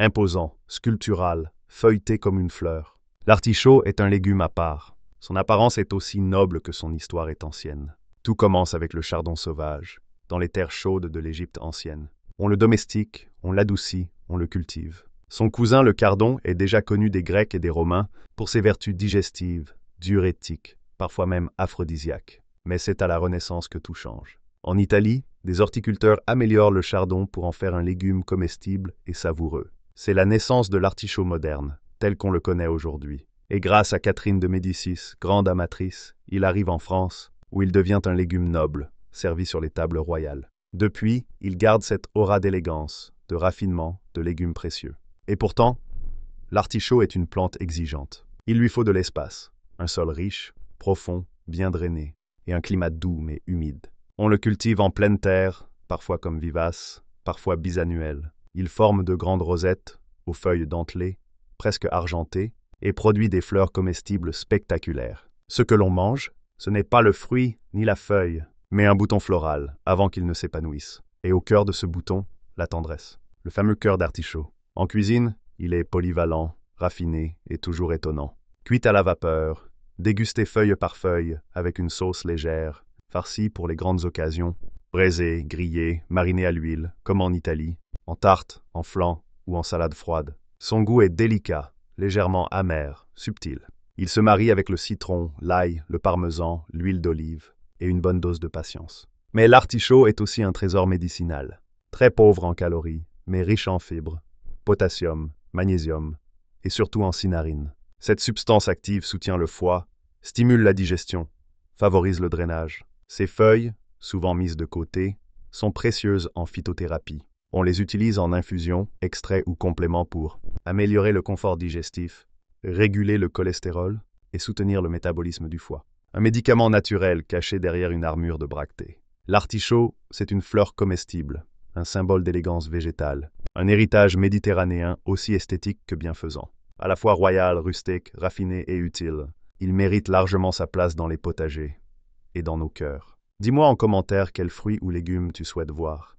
Imposant, sculptural, feuilleté comme une fleur. L'artichaut est un légume à part. Son apparence est aussi noble que son histoire est ancienne. Tout commence avec le chardon sauvage, dans les terres chaudes de l'Égypte ancienne. On le domestique, on l'adoucit, on le cultive. Son cousin le cardon est déjà connu des Grecs et des Romains pour ses vertus digestives, diurétiques, parfois même aphrodisiaques. Mais c'est à la Renaissance que tout change. En Italie, des horticulteurs améliorent le chardon pour en faire un légume comestible et savoureux. C'est la naissance de l'artichaut moderne, tel qu'on le connaît aujourd'hui. Et grâce à Catherine de Médicis, grande amatrice, il arrive en France, où il devient un légume noble, servi sur les tables royales. Depuis, il garde cette aura d'élégance, de raffinement, de légumes précieux. Et pourtant, l'artichaut est une plante exigeante. Il lui faut de l'espace, un sol riche, profond, bien drainé, et un climat doux mais humide. On le cultive en pleine terre, parfois comme vivace, parfois bisannuel. Il forme de grandes rosettes, aux feuilles dentelées, presque argentées, et produit des fleurs comestibles spectaculaires. Ce que l'on mange, ce n'est pas le fruit ni la feuille, mais un bouton floral, avant qu'il ne s'épanouisse. Et au cœur de ce bouton, la tendresse. Le fameux cœur d'artichaut. En cuisine, il est polyvalent, raffiné et toujours étonnant. Cuit à la vapeur, dégusté feuille par feuille, avec une sauce légère, farci pour les grandes occasions, braisé, grillé, mariné à l'huile, comme en Italie, en tarte, en flan ou en salade froide. Son goût est délicat, légèrement amer, subtil. Il se marie avec le citron, l'ail, le parmesan, l'huile d'olive et une bonne dose de patience. Mais l'artichaut est aussi un trésor médicinal, très pauvre en calories, mais riche en fibres, potassium, magnésium et surtout en cinarine. Cette substance active soutient le foie, stimule la digestion, favorise le drainage. Ces feuilles, souvent mises de côté, sont précieuses en phytothérapie. On les utilise en infusion, extrait ou complément pour améliorer le confort digestif, réguler le cholestérol et soutenir le métabolisme du foie. Un médicament naturel caché derrière une armure de bractée. L'artichaut, c'est une fleur comestible, un symbole d'élégance végétale, un héritage méditerranéen aussi esthétique que bienfaisant. À la fois royal, rustique, raffiné et utile, il mérite largement sa place dans les potagers et dans nos cœurs. Dis-moi en commentaire quels fruits ou légumes tu souhaites voir.